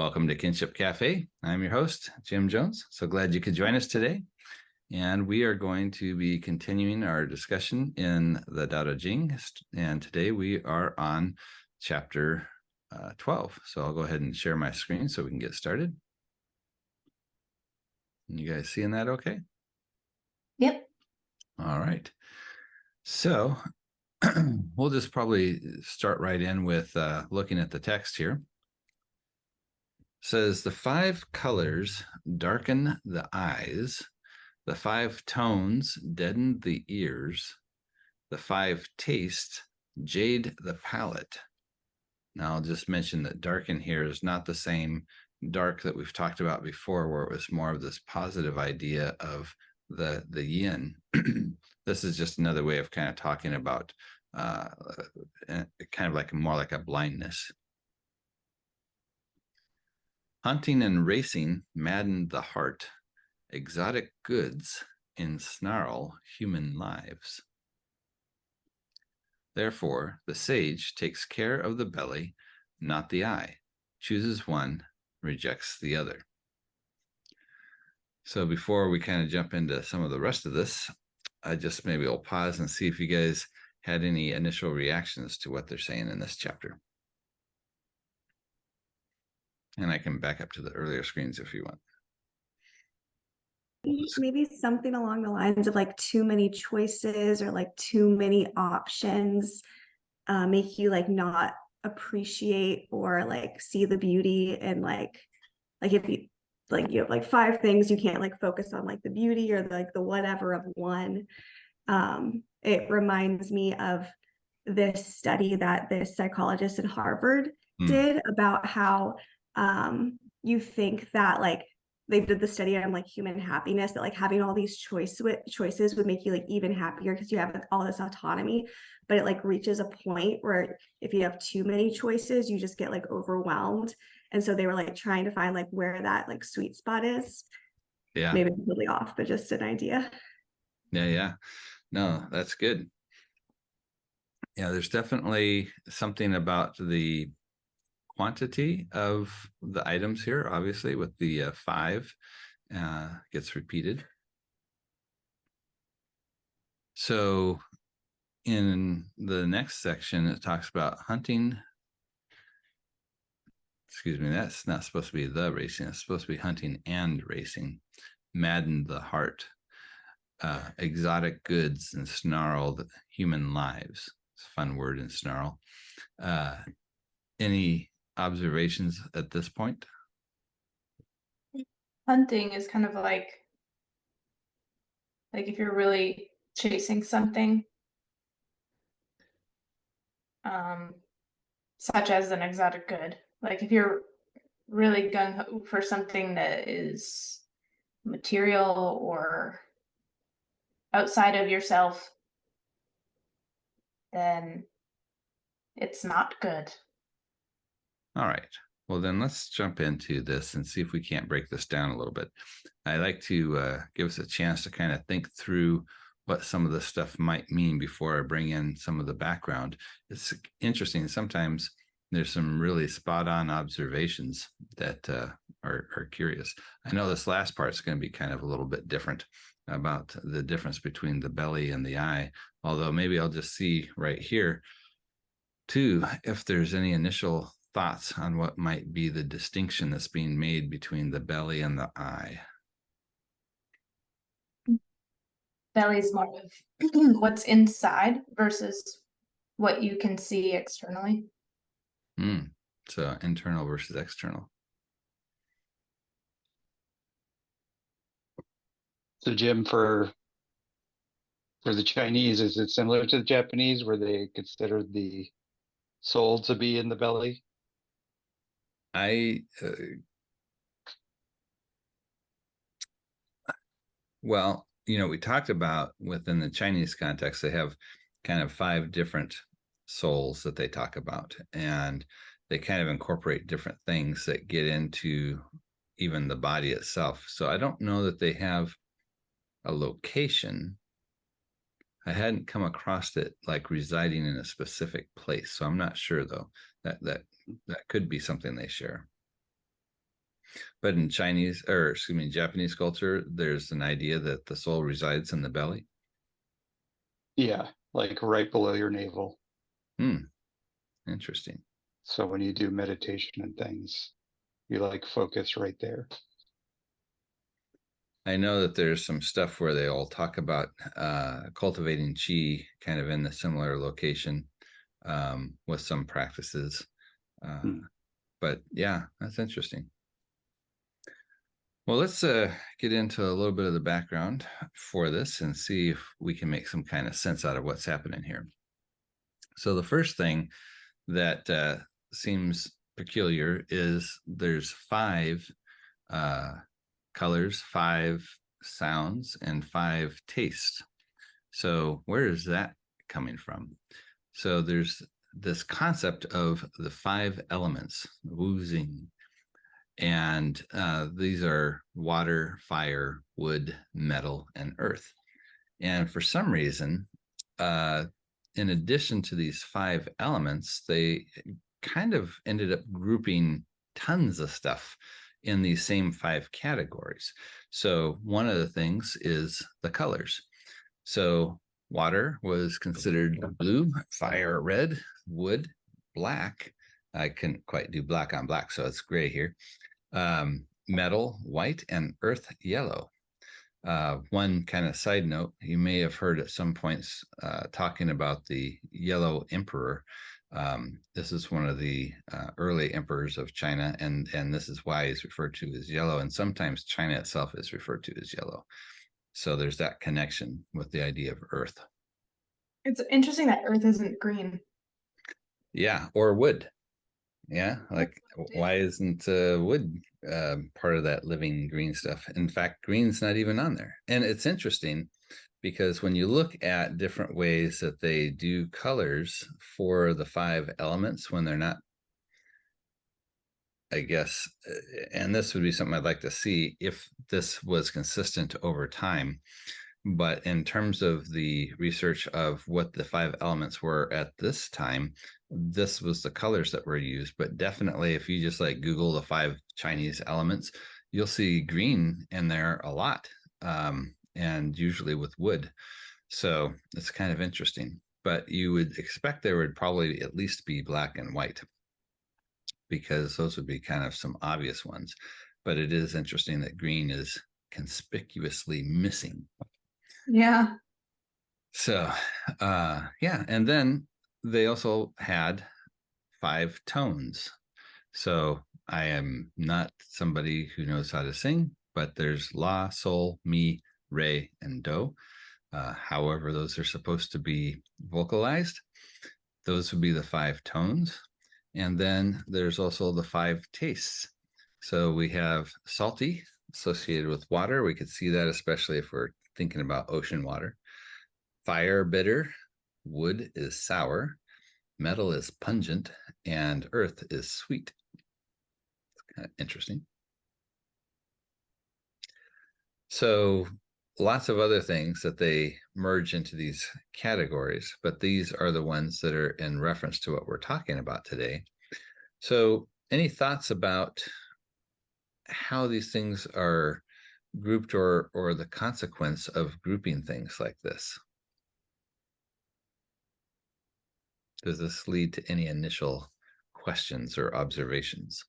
Welcome to Kinship Cafe. I'm your host, Jim Jones. So glad you could join us today. And we are going to be continuing our discussion in the Daodejing. And today we are on chapter 12. So I'll go ahead and share my screen so we can get started. You guys seeing that okay? Yep. All right. So we'll just probably start right in with looking at the text here. Says the 5 colors darken the eyes, the 5 tones deaden the ears, the 5 tastes jade the palate. Now I'll just mention that darken here is not the same dark that we've talked about before, where it was more of this positive idea of the yin. This is just another way of kind of talking about kind of like more like a blindness. Hunting and racing madden the heart. Exotic goods ensnarl human lives. Therefore, the sage takes care of the belly, not the eye, chooses one, rejects the other. So before we kind of jump into some of the rest of this, I just maybe will pause and see if you guys had any initial reactions to what they're saying in this chapter. And I can back up to the earlier screens if you want. Maybe something along the lines of like too many choices or like too many options make you like not appreciate or like see the beauty, and like if you have like 5 things, you can't like focus on like the beauty or like the whatever of one. It reminds me of this study that this psychologist in Harvard did about how you think that like they did the study on like human happiness, that like having all these choices would make you like even happier because you have like, all this autonomy, but it like reaches a point where if you have too many choices, you just get like overwhelmed. And so they were like trying to find like where that like sweet spot is. Yeah. Maybe completely off, but just an idea. Yeah. No, that's good. Yeah, there's definitely something about the quantity of the items here, obviously, with the 5 gets repeated. So in the next section, it talks about hunting. Excuse me, that's not supposed to be the racing. It's supposed to be hunting and racing. Madden the heart. Exotic goods ensnarl human lives. It's a fun word, ensnarl. Any observations at this point? Hunting is kind of like if you're really chasing something, such as an exotic good. Like if you're really gung-ho for something that is material or outside of yourself, then it's not good. All right. Well, then let's jump into this and see if we can't break this down a little bit. I like to give us a chance to kind of think through what some of this stuff might mean before I bring in some of the background. It's interesting. Sometimes there's some really spot on observations that are curious. I know this last part is going to be kind of a little bit different about the difference between the belly and the eye, although maybe I'll just see right here too if there's any initial thoughts on what might be the distinction that's being made between the belly and the eye. Belly is more of what's inside versus what you can see externally. So internal versus external. So Jim, for the Chinese, is it similar to the Japanese where they consider the soul to be in the belly? Well, we talked about within the Chinese context, they have kind of 5 different souls that they talk about, and they kind of incorporate different things that get into even the body itself. So I don't know that they have a location. I hadn't come across it like residing in a specific place, so I'm not sure though. That could be something they share. But in Chinese, or excuse me, Japanese culture, there's an idea that the soul resides in the belly. Yeah, like right below your navel. Interesting. So when you do meditation and things, you like focus right there. I know that there's some stuff where they all talk about cultivating chi kind of in a similar location with some practices. But yeah, that's interesting. Well, let's get into a little bit of the background for this and see if we can make some kind of sense out of what's happening here. So the first thing that seems peculiar is there's 5 colors, 5 sounds, and 5 tastes. So where is that coming from? So there's this concept of the 5 elements, Wu-Xing, and these are water, fire, wood, metal, and earth. And for some reason, in addition to these 5 elements, they kind of ended up grouping tons of stuff in these same 5 categories. So one of the things is the colors. So water was considered blue, fire red, wood black. I couldn't quite do black on black, so it's gray here. Metal white, and earth yellow. One kind of side note, you may have heard at some points talking about the Yellow Emperor. This is one of the early emperors of China, and this is why he's referred to as yellow. And sometimes China itself is referred to as yellow. So there's that connection with the idea of earth. It's interesting that earth isn't green. Yeah, or wood. Yeah, like why isn't wood part of that living green stuff? In fact, green's not even on there. And it's interesting because when you look at different ways that they do colors for the 5 elements when they're not, I guess, and this would be something I'd like to see if this was consistent over time. But in terms of the research of what the 5 elements were at this time, this was the colors that were used. But definitely, if you just like Google the 5 Chinese elements, you'll see green in there a lot, and usually with wood. So it's kind of interesting. But you would expect there would probably at least be black and white, because those would be kind of some obvious ones. But it is interesting that green is conspicuously missing. Yeah. So, yeah. And then they also had 5 tones. So I am not somebody who knows how to sing, but there's la, sol, mi, re, and do. However, those are supposed to be vocalized. Those would be the 5 tones. And then there's also the 5 tastes. So we have salty associated with water. We could see that, especially if we're thinking about ocean water. Fire, bitter. Wood is sour. Metal is pungent. And earth is sweet. It's kind of interesting. So lots of other things that they merge into these categories, but these are the ones that are in reference to what we're talking about today. So any thoughts about how these things are grouped, or the consequence of grouping things like this? Does this lead to any initial questions or observations?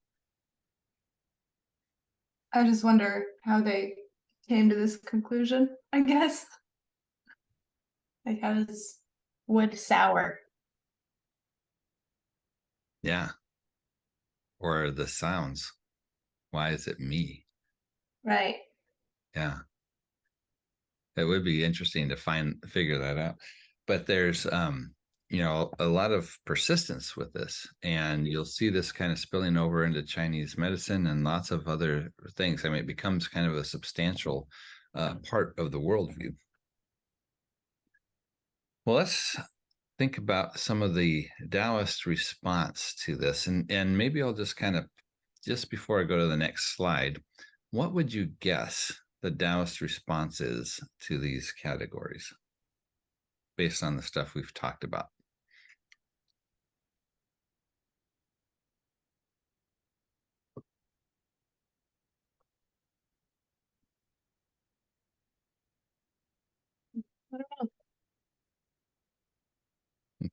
I just wonder how they came to this conclusion, I guess. Like, how does wood sour? Yeah. Or the sounds. Why is it me? Right. Yeah. It would be interesting to figure that out. But there's a lot of persistence with this, and you'll see this kind of spilling over into Chinese medicine and lots of other things. I mean, it becomes kind of a substantial part of the worldview. Well, let's think about some of the Taoist response to this, and maybe I'll just just before I go to the next slide, what would you guess the Taoist response is to these categories based on the stuff we've talked about?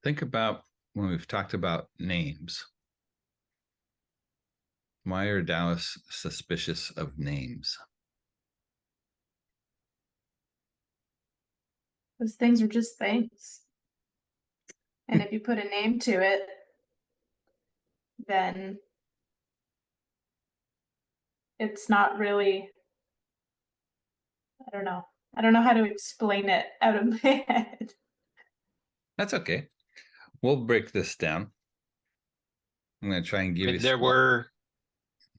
think about when we've talked about names. Why are Taoists suspicious of names? Those things are just things. And if you put a name to it, then it's not really, I don't know. I don't know how to explain it out of my head. That's okay. We'll break this down. I'm going to try and give you There some. were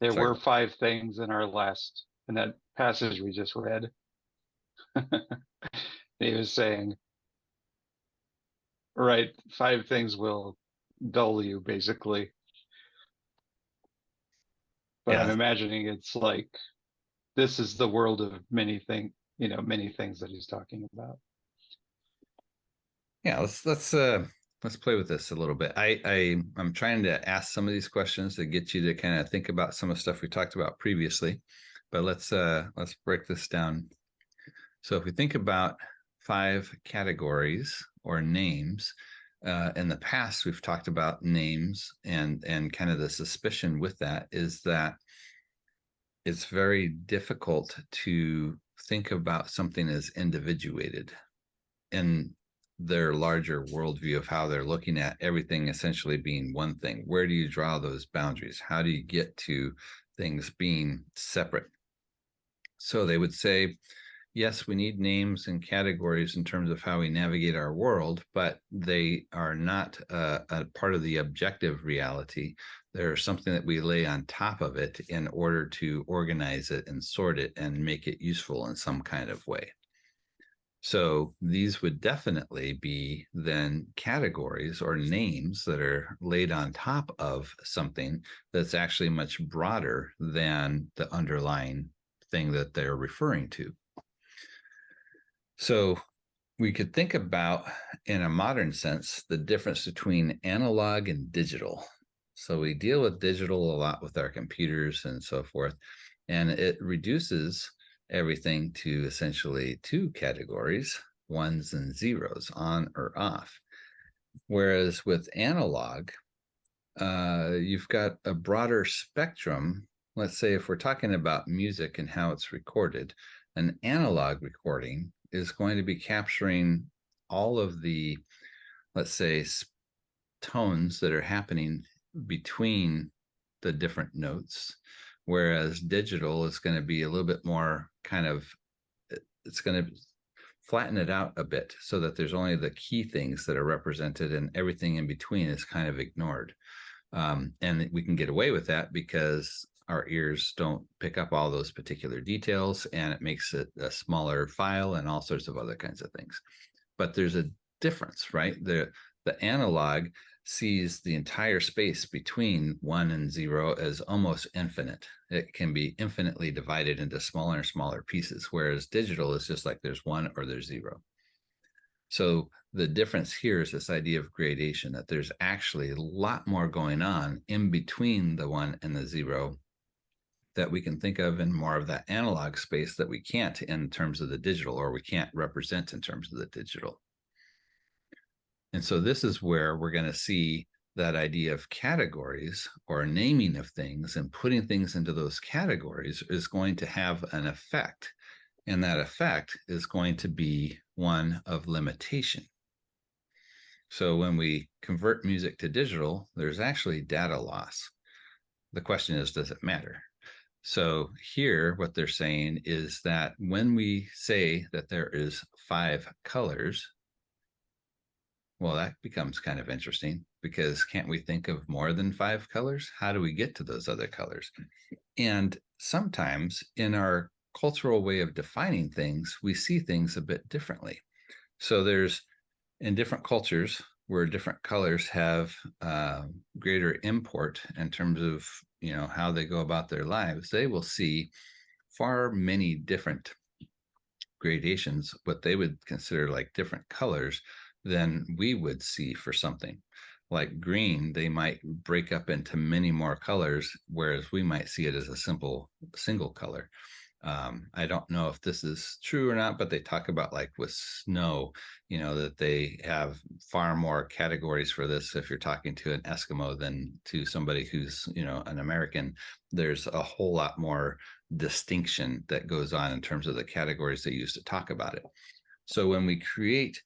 Sorry. 5 things in that passage we just read. He was saying, right, 5 things will dull you, basically. But I'm Yeah. imagining it's like this is the world of many things that he's talking about. Yeah, let's play with this a little bit. I'm trying to ask some of these questions to get you to kind of think about some of the stuff we talked about previously, but let's break this down. So if we think about 5 categories or names, in the past we've talked about names, and kind of the suspicion with that is that it's very difficult to think about something as individuated in their larger worldview of how they're looking at everything essentially being one thing. Where do you draw those boundaries? How do you get to things being separate? So they would say, yes, we need names and categories in terms of how we navigate our world, but they are not a part of the objective reality. They're something that we lay on top of it in order to organize it and sort it and make it useful in some kind of way. So these would definitely be then categories or names that are laid on top of something that's actually much broader than the underlying thing that they're referring to. So we could think about, in a modern sense, the difference between analog and digital. So we deal with digital a lot with our computers and so forth, and it reduces everything to essentially 2 categories, ones and zeros, on or off. Whereas with analog, you've got a broader spectrum. Let's say if we're talking about music and how it's recorded, an analog recording is going to be capturing all of the, let's say, tones that are happening between the different notes, whereas digital is going to be a little bit more kind of, it's going to flatten it out a bit so that there's only the key things that are represented and everything in between is kind of ignored. And we can get away with that because our ears don't pick up all those particular details, and it makes it a smaller file and all sorts of other kinds of things. But there's a difference, right? The analog sees the entire space between 1 and 0 as almost infinite. It can be infinitely divided into smaller and smaller pieces, whereas digital is just like there's 1 or there's 0. So the difference here is this idea of gradation, that there's actually a lot more going on in between the 1 and the 0 that we can think of in more of that analog space that we can't in terms of the digital, or we can't represent in terms of the digital. And so this is where we're going to see that idea of categories or naming of things and putting things into those categories is going to have an effect. And that effect is going to be one of limitation. So when we convert music to digital, there's actually data loss. The question is, does it matter? So here, what they're saying is that when we say that there is 5 colors, well, that becomes kind of interesting, because can't we think of more than 5 colors? How do we get to those other colors? And sometimes in our cultural way of defining things, we see things a bit differently. So there's, in different cultures where different colors have greater import in terms of, how they go about their lives, they will see far many different gradations, what they would consider like different colors than we would see for something. Like green, they might break up into many more colors, whereas we might see it as a simple single color. I don't know if this is true or not, but they talk about like with snow, that they have far more categories for this. If you're talking to an Eskimo than to somebody who's, an American, there's a whole lot more distinction that goes on in terms of the categories they use to talk about it. So when we create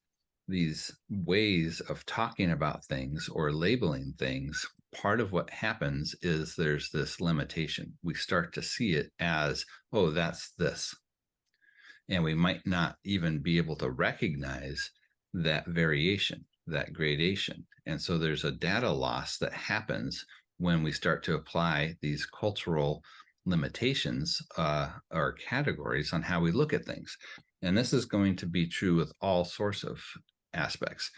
these ways of talking about things or labeling things, part of what happens is there's this limitation. We start to see it as, oh, that's this. And we might not even be able to recognize that variation, that gradation. And so there's a data loss that happens when we start to apply these cultural limitations or categories on how we look at things. And this is going to be true with all sorts of aspects.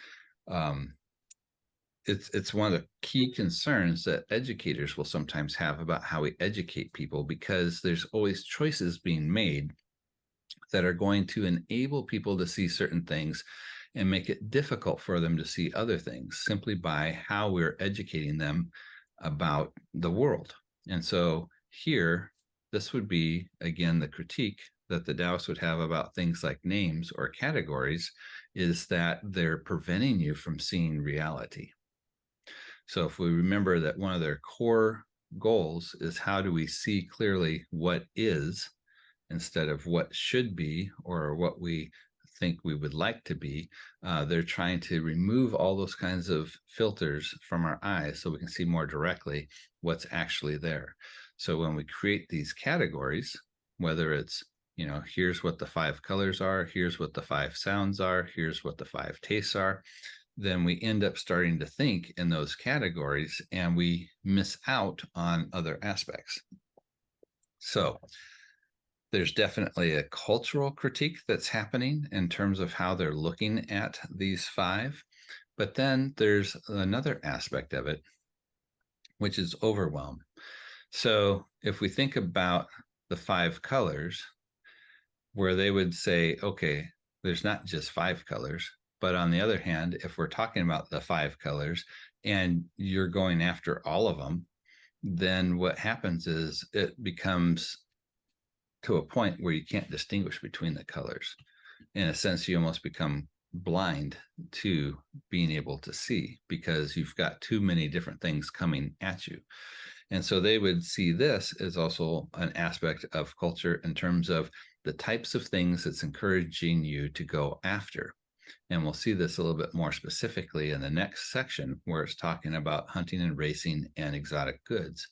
It's one of the key concerns that educators will sometimes have about how we educate people, because there's always choices being made that are going to enable people to see certain things and make it difficult for them to see other things simply by how we're educating them about the world. And so here, this would be, again, the critique that the Taoists would have about things like names or categories, is that they're preventing you from seeing reality. So if we remember that one of their core goals is how do we see clearly what is instead of what should be or what we think we would like to be, they're trying to remove all those kinds of filters from our eyes so we can see more directly what's actually there. So when we create these categories, whether it's, here's what the 5 colors are, here's what the 5 sounds are, here's what the 5 tastes are, then we end up starting to think in those categories and we miss out on other aspects. So there's definitely a cultural critique that's happening in terms of how they're looking at these 5. But then there's another aspect of it, which is overwhelm. So if we think about the 5 colors, where they would say, okay, there's not just 5 colors, but on the other hand, if we're talking about the 5 colors and you're going after all of them, then what happens is it becomes to a point where you can't distinguish between the colors. In a sense, you almost become blind to being able to see because you've got too many different things coming at you. And so they would see this as also an aspect of culture in terms of the types of things it's encouraging you to go after. And we'll see this a little bit more specifically in the next section where it's talking about hunting and racing and exotic goods.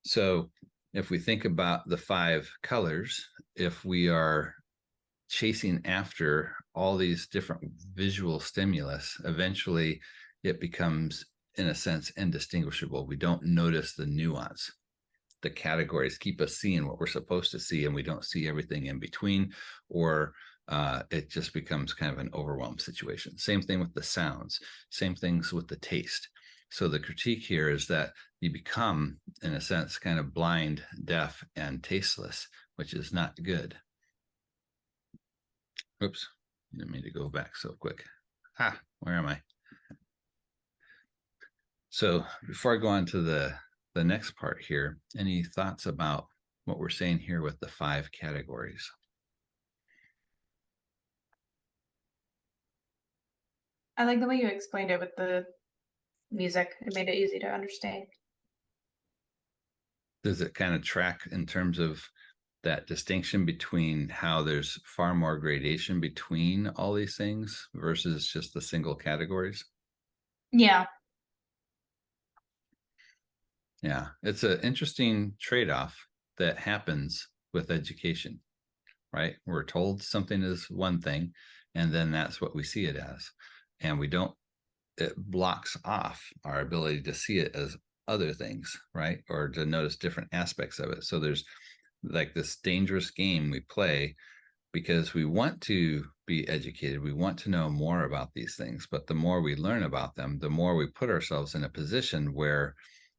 So if we think about the 5 colors, if we are chasing after all these different visual stimulus, eventually it becomes, in a sense, indistinguishable. We don't notice the nuance. The categories keep us seeing what we're supposed to see, and we don't see everything in between, or it just becomes kind of an overwhelmed situation. Same thing with the sounds, same things with the taste. So the critique here is that you become, in a sense, kind of blind, deaf, and tasteless, which is not good. Oops, didn't mean to go back so quick. Where am I? So before I go on to the next part here, any thoughts about what we're saying here with the 5 categories? I like the way you explained it with the music. It made it easy to understand. Does it kind of track in terms of that distinction between how there's far more gradation between all these things versus just the single categories? Yeah. Yeah, it's an interesting trade-off that happens with education, right? We're told something is one thing, and then that's what we see it as. And we don't, it blocks off our ability to see it as other things, right? Or to notice different aspects of it. So there's like this dangerous game we play because we want to be educated. We want to know more about these things, but the more we learn about them, the more we put ourselves in a position where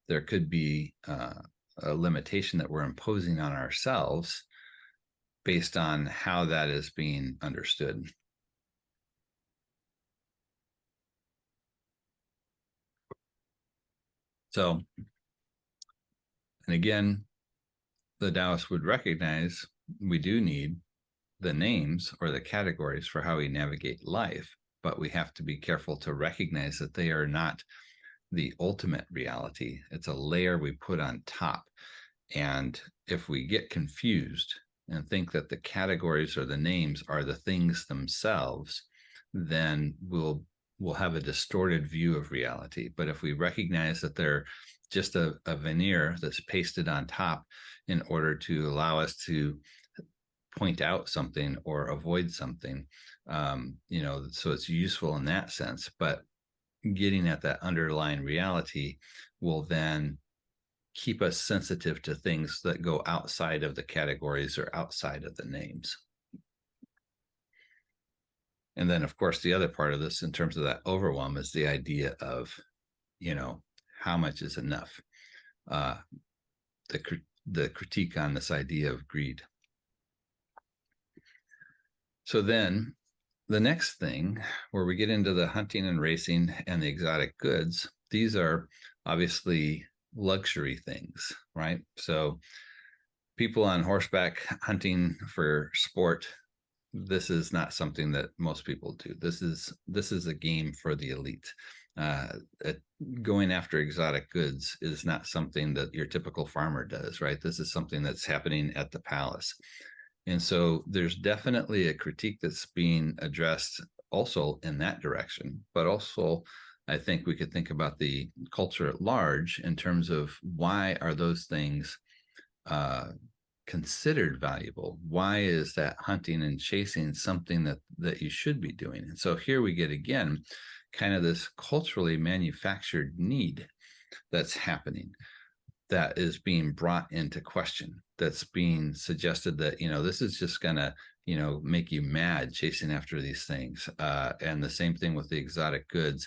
there could be a limitation that we're imposing on ourselves based on how that is being understood. So, and again, the Taoists would recognize we do need the names or the categories for how we navigate life, but we have to be careful to recognize that they are not the ultimate reality. It's a layer we put on top. And if we get confused and think that the categories or the names are the things themselves, then we'll have a distorted view of reality. But if we recognize that they're just a veneer that's pasted on top in order to allow us to point out something or avoid something, so it's useful in that sense. But getting at that underlying reality will then keep us sensitive to things that go outside of the categories or outside of the names. And then, of course, the other part of this in terms of that overwhelm is the idea of, how much is enough? The critique on this idea of greed. So then the next thing, where we get into the hunting and racing and the exotic goods, these are obviously luxury things, right? So people on horseback hunting for sport, this is not something that most people do. This is a game for the elite. Going after exotic goods is not something that your typical farmer does, right? This is something that's happening at the palace. And so there's definitely a critique that's being addressed also in that direction, but also I think we could think about the culture at large in terms of why are those things considered valuable? Why is that hunting and chasing something that you should be doing? And so here we get again kind of this culturally manufactured need that's happening, that is being brought into question, that's being suggested that, this is just gonna, make you mad chasing after these things. And the same thing with the exotic goods.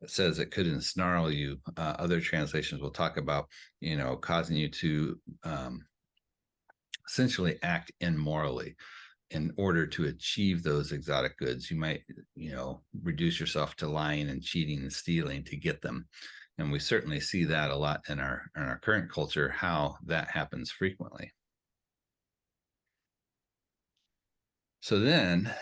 It says it could ensnarl you. Other translations will talk about, causing you to essentially act immorally in order to achieve those exotic goods. You might, reduce yourself to lying and cheating and stealing to get them. And we certainly see that a lot in our current culture, how that happens frequently. So then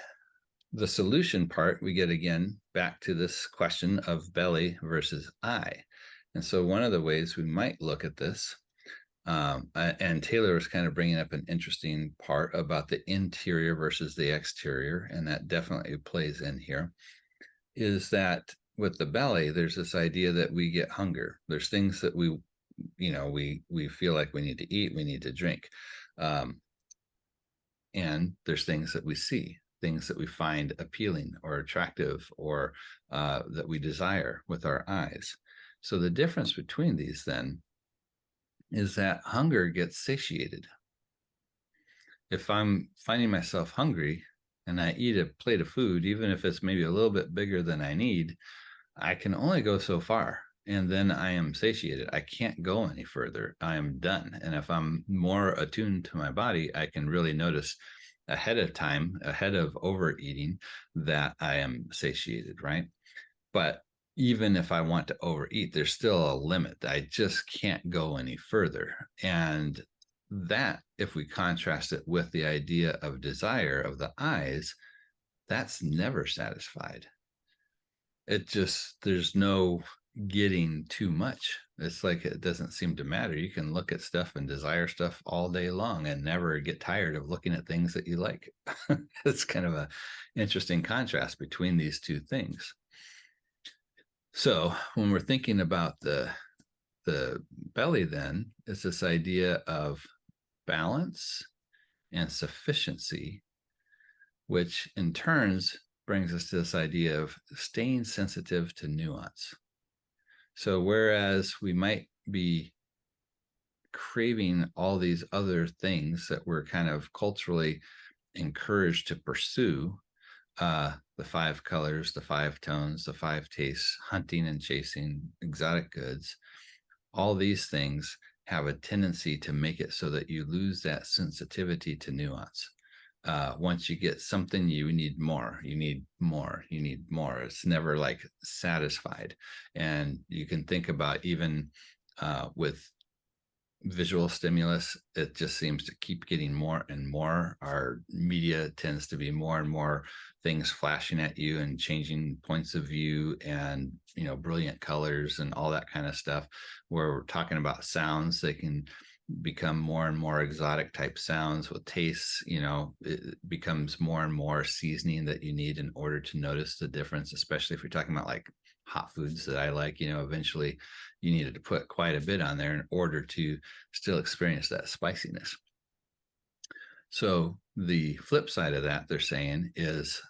the solution part, we get again back to this question of belly versus eye. And so one of the ways we might look at this, and Taylor was kind of bringing up an interesting part about the interior versus the exterior, and that definitely plays in here, is that with the belly, there's this idea that we get hunger. There's things that we feel like we need to eat, we need to drink. And there's things that we see, things that we find appealing or attractive or that we desire with our eyes. So the difference between these then is that hunger gets satiated. If I'm finding myself hungry and I eat a plate of food, even if it's maybe a little bit bigger than I need, I can only go so far. And then I am satiated. I can't go any further. I am done. And if I'm more attuned to my body, I can really notice ahead of time, ahead of overeating, that I am satiated, right? But even if I want to overeat, there's still a limit. I just can't go any further. And that, if we contrast it with the idea of desire of the eyes, that's never satisfied. There's no getting too much. It's like it doesn't seem to matter. You can look at stuff and desire stuff all day long and never get tired of looking at things that you like. It's kind of an interesting contrast between these two things. So when we're thinking about the belly, then it's this idea of balance and sufficiency, which in turns brings us to this idea of staying sensitive to nuance. So whereas we might be craving all these other things that we're kind of culturally encouraged to pursue, the 5 colors, the 5 tones, the 5 tastes, hunting and chasing, exotic goods, all these things have a tendency to make it so that you lose that sensitivity to nuance. Once you get something, you need more, you need more, you need more. It's never like satisfied. And you can think about even with visual stimulus, it just seems to keep getting more and more. Our media tends to be more and more things flashing at you and changing points of view, and brilliant colors and all that kind of stuff. Where we're talking about sounds, they can become more and more exotic type sounds with tastes. It becomes more and more seasoning that you need in order to notice the difference, especially if you're talking about like hot foods that I like. Eventually you needed to put quite a bit on there in order to still experience that spiciness. So the flip side of that, they're saying, is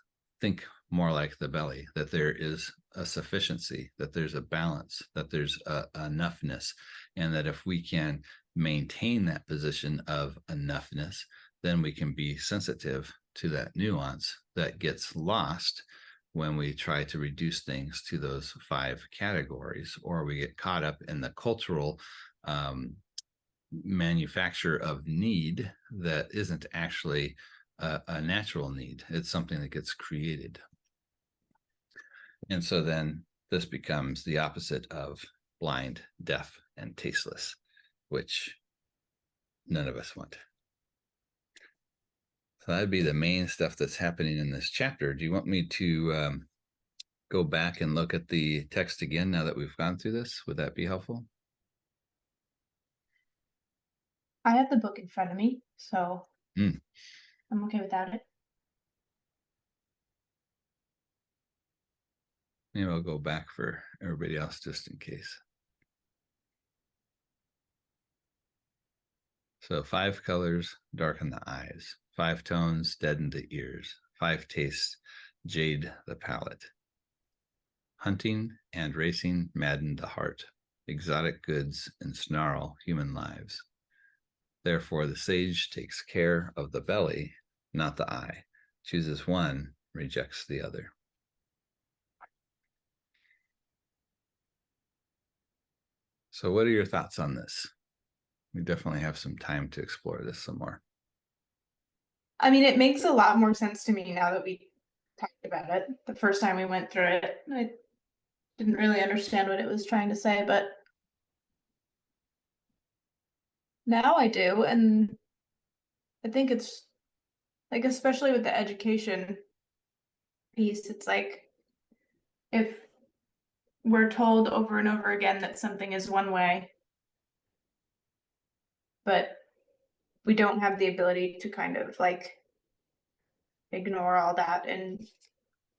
think more like the belly, that there is a sufficiency, that there's a balance, that there's a enoughness, and that if we can maintain that position of enoughness, then we can be sensitive to that nuance that gets lost when we try to reduce things to those 5 categories, or we get caught up in the cultural manufacture of need that isn't actually a natural need. It's something that gets created. And so then this becomes the opposite of blind, deaf, and tasteless, which none of us want. So that'd be the main stuff that's happening in this chapter. Do you want me to go back and look at the text again now that we've gone through this? Would that be helpful? I have the book in front of me, so I'm okay without it. Maybe I'll go back for everybody else just in case. So 5 colors darken the eyes, 5 tones deaden the ears, 5 tastes jade the palate. Hunting and racing madden the heart, exotic goods ensnarl human lives. Therefore the sage takes care of the belly, not the eye, chooses one, rejects the other. So what are your thoughts on this? We definitely have some time to explore this some more. I mean, it makes a lot more sense to me now that we talked about it. The first time we went through it, I didn't really understand what it was trying to say, but now I do. And I think it's like, especially with the education piece, it's like if we're told over and over again that something is one way, but we don't have the ability to kind of like ignore all that and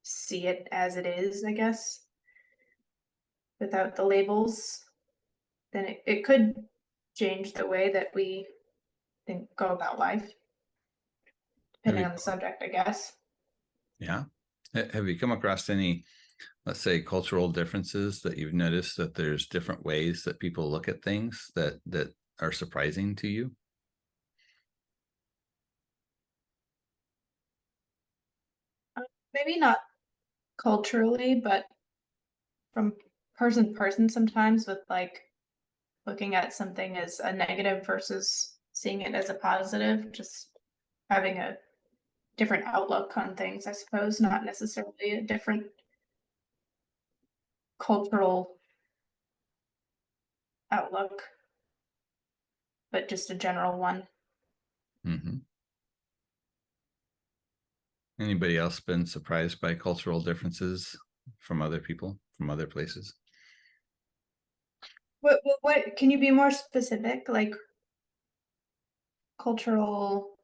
see it as it is, I guess, without the labels, then it could change the way that we go about life, depending on the subject, I guess. Yeah. Have you come across any, let's say, cultural differences that you've noticed that there's different ways that people look at things that are surprising to you? Maybe not culturally, but from person to person sometimes, with like looking at something as a negative versus seeing it as a positive, just having a different outlook on things, I suppose, not necessarily a different cultural outlook, but just a general one. Mm-hmm. Anybody else been surprised by cultural differences from other people, from other places? What can you be more specific? Like cultural,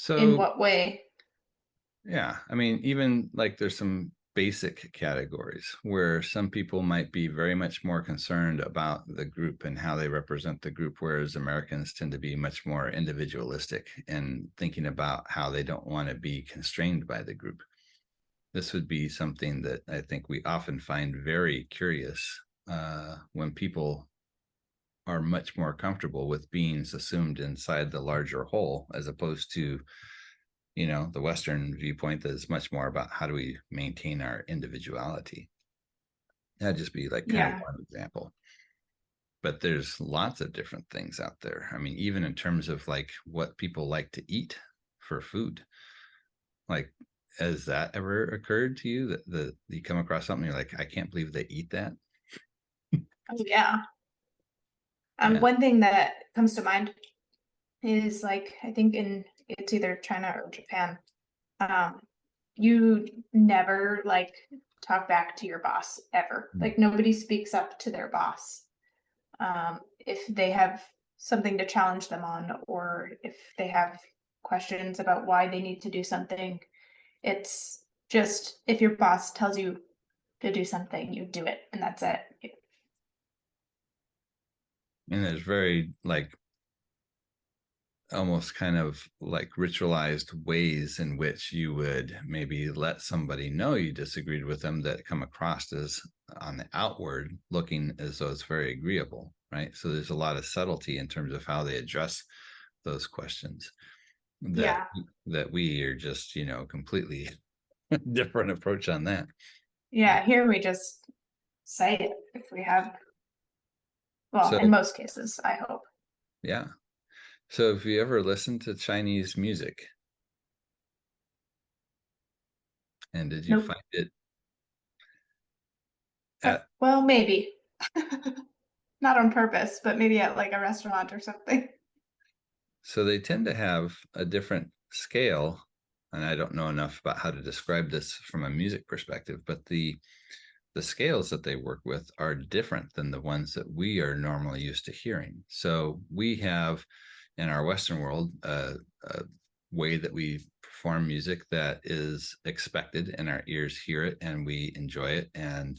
in So, what way? yeah, I mean, even like there's some basic categories where some people might be very much more concerned about the group and how they represent the group, whereas Americans tend to be much more individualistic and thinking about how they don't want to be constrained by the group. This would be something that I think we often find very curious when people are much more comfortable with being assumed inside the larger whole, as opposed to the Western viewpoint that is much more about how do we maintain our individuality. That'd just be like kind of one example. But there's lots of different things out there. I mean, even in terms of like what people like to eat for food, like, has that ever occurred to you that you come across something you're like, I can't believe they eat that? Oh yeah. Yeah. One thing that comes to mind is like, I think it's either China or Japan. You never like talk back to your boss ever. Mm. Like nobody speaks up to their boss. If they have something to challenge them on, or if they have questions about why they need to do something, it's just if your boss tells you to do something, you do it, and that's it. And there's very like almost kind of like ritualized ways in which you would maybe let somebody know you disagreed with them that come across as on the outward looking as though it's very agreeable, right? So there's a lot of subtlety in terms of how they address those questions that we are just, you know, completely different approach on that. Yeah, here we just say it if we have, well, So in most cases, I hope. yeah. So have you ever listened to Chinese music? And did you Nope. find it Well, maybe. Not on purpose, but maybe at like a restaurant or something. So they tend to have a different scale, and I don't know enough about how to describe this from a music perspective, but the scales that they work with are different than the ones that we are normally used to hearing. So we have in our Western world a way that we perform music that is expected, and our ears hear it and we enjoy it. And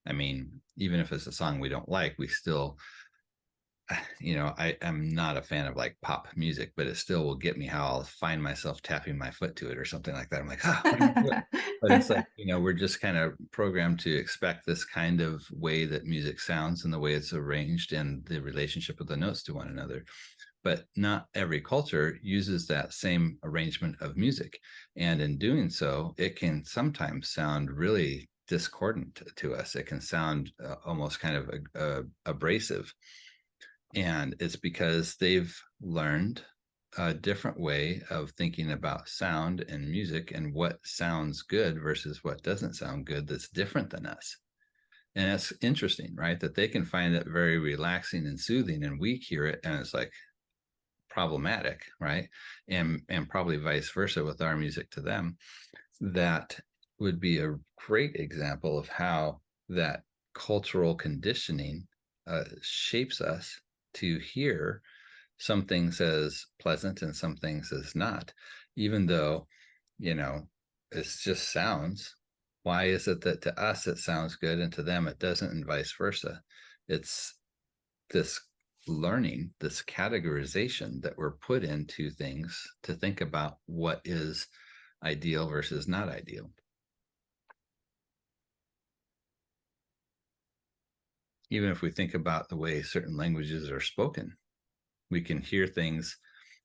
I mean, even if it's a song we don't like, we still, you know, I am not a fan of like pop music, but it still will get me how I'll find myself tapping my foot to it or something like that. I'm like, but it's like, you know, we're just kind of programmed to expect this kind of way that music sounds and the way it's arranged and the relationship of the notes to one another. But not every culture uses that same arrangement of music. And in doing so, it can sometimes sound really discordant to us. It can sound almost kind of abrasive. And it's because they've learned a different way of thinking about sound and music and what sounds good versus what doesn't sound good that's different than us. And it's interesting, right? That they can find it very relaxing and soothing, and we hear it and it's like problematic, right? And probably vice versa with our music to them. That would be a great example of how that cultural conditioning shapes us to hear some things as pleasant and some things as not, even though, you know, it's just sounds. Why is it that to us it sounds good and to them it doesn't, and vice versa? It's this learning, this categorization that we're put into things to think about what is ideal versus not ideal. Even if we think about the way certain languages are spoken, we can hear things.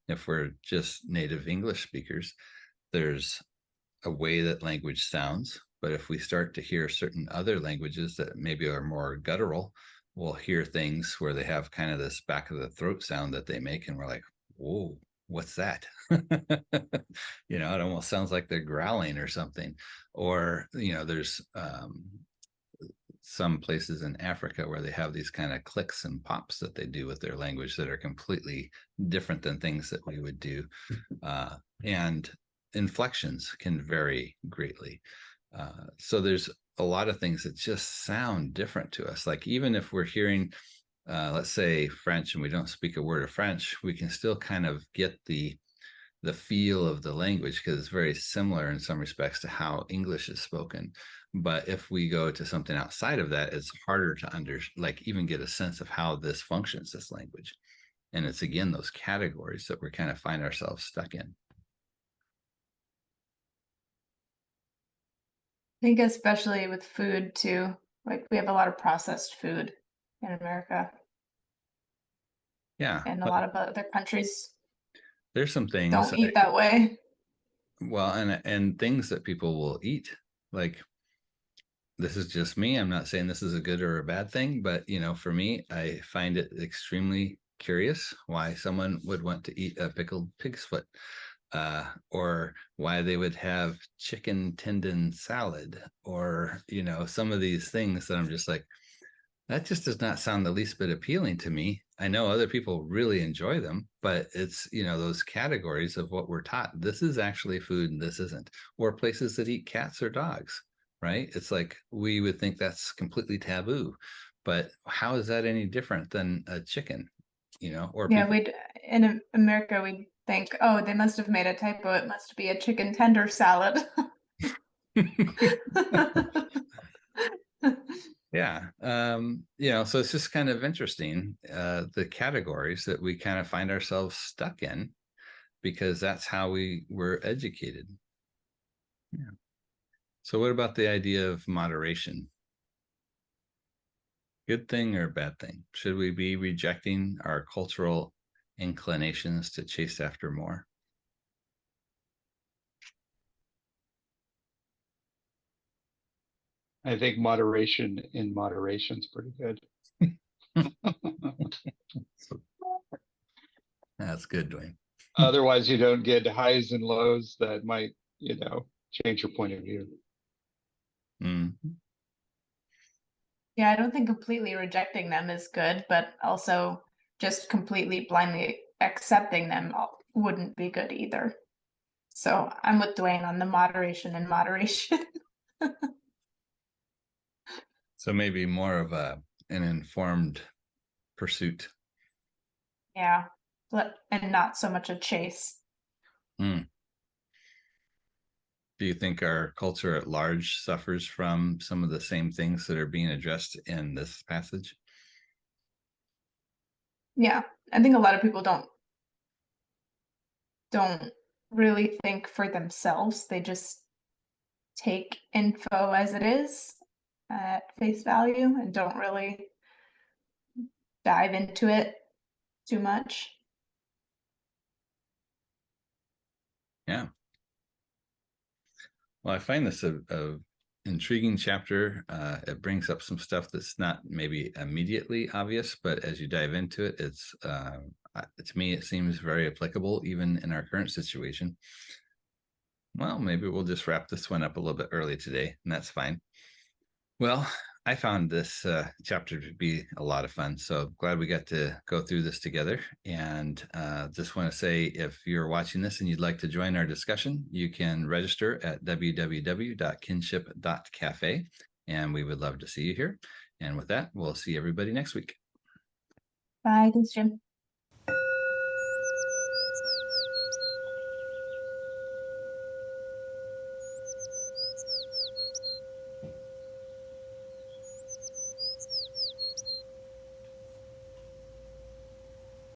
If we're just native English speakers, there's a way that language sounds. But if we start to hear certain other languages that maybe are more guttural, we'll hear things where they have kind of this back of the throat sound that they make. And we're like, whoa, what's that? You know, it almost sounds like they're growling or something. Or, you know, there's some places in Africa where they have these kind of clicks and pops that they do with their language that are completely different than things that we would do. And inflections can vary greatly. So there's a lot of things that just sound different to us. Like even if we're hearing, let's say French, and we don't speak a word of French, we can still kind of get the feel of the language because it's very similar in some respects to how English is spoken. But if we go to something outside of that, it's harder to like even get a sense of how this functions, this language. And it's again those categories that we kind of find ourselves stuck in. I think especially with food too, like we have a lot of processed food in America. Yeah. And a lot of other countries There's some things don't eat that way. Well, and things that people will eat, like, this is just me. I'm not saying this is a good or a bad thing, but you know, for me, I find it extremely curious why someone would want to eat a pickled pig's foot, or why they would have chicken tendon salad, or you know, some of these things that I'm just like, that just does not sound the least bit appealing to me. I know other people really enjoy them, but it's, those categories of what we're taught. This is actually food and this isn't. Or places that eat cats or dogs, right? It's like we would think that's completely taboo. But how is that any different than a chicken? Or Yeah, people, in America we'd think, oh, they must have made a typo. It must be a chicken tender salad. yeah. So it's just kind of interesting, the categories that we kind of find ourselves stuck in because that's how we were educated. Yeah. So what about the idea of moderation? Good thing or bad thing? Should we be rejecting our cultural inclinations to chase after more? I think moderation in moderation is pretty good. That's good, Dwayne. Otherwise, you don't get highs and lows that might, change your point of view. Mm. Yeah, I don't think completely rejecting them is good, but also just completely blindly accepting them wouldn't be good either. So I'm with Dwayne on the moderation and moderation. So maybe more of an informed pursuit. Yeah, and not so much a chase. Mm. Do you think our culture at large suffers from some of the same things that are being addressed in this passage? Yeah, I think a lot of people don't really think for themselves. They just take info as it is at face value and don't really dive into it too much. Yeah. Well, I find this a intriguing chapter. It brings up some stuff that's not maybe immediately obvious, but as you dive into it, it's to me it seems very applicable even in our current situation. Well, maybe we'll just wrap this one up a little bit early today, and that's fine. Well, I found this chapter to be a lot of fun. So glad we got to go through this together. And just want to say, if you're watching this and you'd like to join our discussion, you can register at www.kinship.cafe. And we would love to see you here. And with that, we'll see everybody next week. Bye, thanks, Jim.